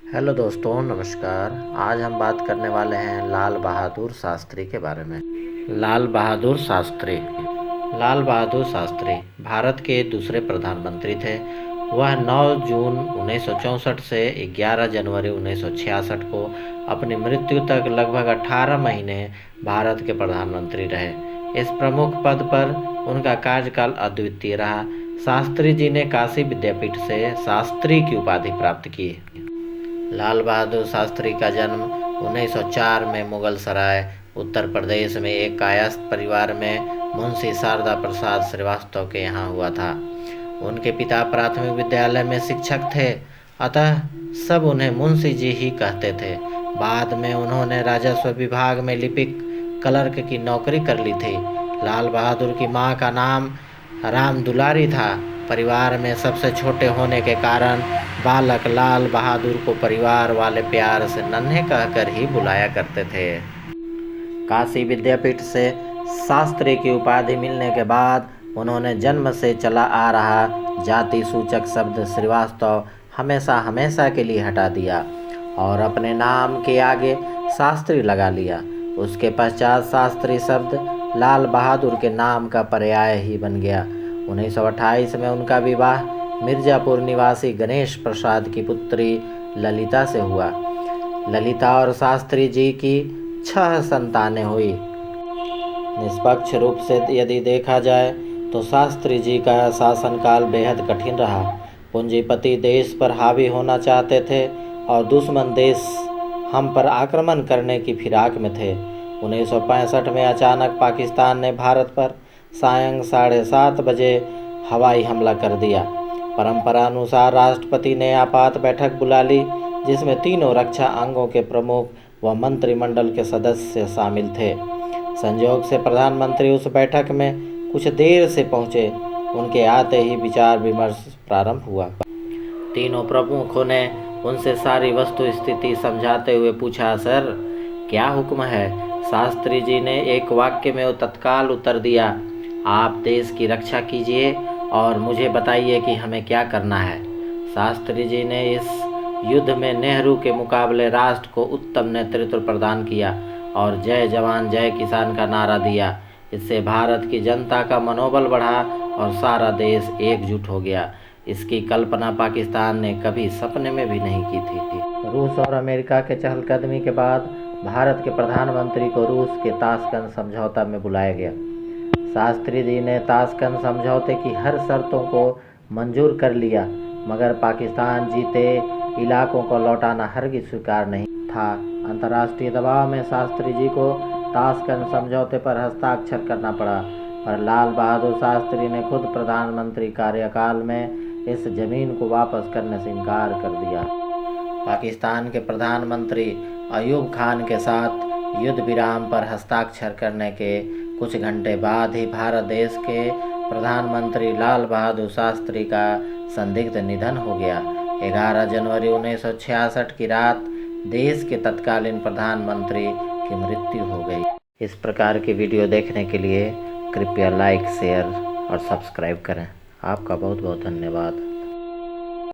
Hello दोस्तों, नमस्कार। आज हम बात करने वाले हैं लाल बहादुर शास्त्री के बारे में। लाल बहादुर शास्त्री। लाल बहादुर शास्त्री भारत के दूसरे प्रधानमंत्री थे। वह 9 जून 1964 से 11 जनवरी 1966 को अपनी मृत्यु तक लगभग 18 महीने भारत के प्रधानमंत्री रहे। इस प्रमुख पद पर उनका कार्यकाल अद्वितीय रहा। शास्त्री जी ने काशी विद्यापीठ से शास्त्री की उपाधि प्राप्त की। लाल बहादुर शास्त्री का जन्म 1904 में मुगल सराय, उत्तर प्रदेश में एक कायस्थ परिवार में मुंशी शारदा प्रसाद श्रीवास्तव के यहाँ हुआ था। उनके पिता प्राथमिक विद्यालय में शिक्षक थे, अतः सब उन्हें मुंशी जी ही कहते थे। बाद में उन्होंने राजस्व विभाग में लिपिक क्लर्क की नौकरी कर ली थी। लाल बहादुर की माँ का नाम राम दुलारी था। परिवार में सबसे छोटे होने के कारण बालक लाल बहादुर को परिवार वाले प्यार से नन्हे कहकर ही बुलाया करते थे। काशी विद्यापीठ से शास्त्री की उपाधि मिलने के बाद उन्होंने जन्म से चला आ रहा जाति सूचक शब्द श्रीवास्तव हमेशा हमेशा के लिए हटा दिया और अपने नाम के आगे शास्त्री लगा लिया। उसके पश्चात शास्त्री शब्द लाल बहादुर के नाम का पर्याय ही बन गया। 1928 में उनका विवाह मिर्जापुर निवासी गणेश प्रसाद की पुत्री ललिता से हुआ। ललिता और शास्त्री जी की 6 संतानें हुई। निष्पक्ष रूप से यदि देखा जाए तो शास्त्री जी का शासनकाल बेहद कठिन रहा। पूंजीपति देश पर हावी होना चाहते थे और दुश्मन देश हम पर आक्रमण करने की फिराक में थे। 1965 में अचानक पाकिस्तान ने भारत पर सायं 7:30 बजे हवाई हमला कर दिया। परंपरा अनुसार राष्ट्रपति ने आपात बैठक बुला ली, जिसमें तीनों रक्षा अंगों के प्रमुख व मंत्रिमंडल के सदस्य शामिल थे। संयोग से प्रधानमंत्री उस बैठक में कुछ देर से पहुंचे। उनके आते ही विचार विमर्श प्रारंभ हुआ। तीनों प्रमुखों ने उनसे सारी वस्तु स्थिति समझाते हुए पूछा, सर क्या हुक्म है? शास्त्री जी ने एक वाक्य में तत्काल उत्तर दिया, आप देश की रक्षा कीजिए और मुझे बताइए कि हमें क्या करना है। शास्त्री जी ने इस युद्ध में नेहरू के मुकाबले राष्ट्र को उत्तम नेतृत्व प्रदान किया और जय जवान जय किसान का नारा दिया। इससे भारत की जनता का मनोबल बढ़ा और सारा देश एकजुट हो गया। इसकी कल्पना पाकिस्तान ने कभी सपने में भी नहीं की थी। रूस और अमेरिका के चहलकदमी के बाद भारत के प्रधानमंत्री को रूस के ताशकंद समझौता में बुलाया गया। शास्त्री जी ने ताशकंद समझौते की हर शर्तों को मंजूर कर लिया, मगर पाकिस्तान जीते इलाकों को लौटाना हरगिज स्वीकार नहीं था। अंतर्राष्ट्रीय दबाव में शास्त्री जी को ताशकंद समझौते पर हस्ताक्षर करना पड़ा, पर लाल बहादुर शास्त्री ने खुद प्रधानमंत्री कार्यकाल में इस जमीन को वापस करने से इनकार कर दिया। पाकिस्तान के प्रधानमंत्री अयूब खान के साथ युद्ध विराम पर हस्ताक्षर करने के कुछ घंटे बाद ही भारत देश के प्रधानमंत्री लाल बहादुर शास्त्री का संदिग्ध निधन हो गया। 11 जनवरी 1966 की रात देश के तत्कालीन प्रधानमंत्री की मृत्यु हो गई। इस प्रकार की वीडियो देखने के लिए कृपया लाइक, शेयर और सब्सक्राइब करें। आपका बहुत बहुत धन्यवाद।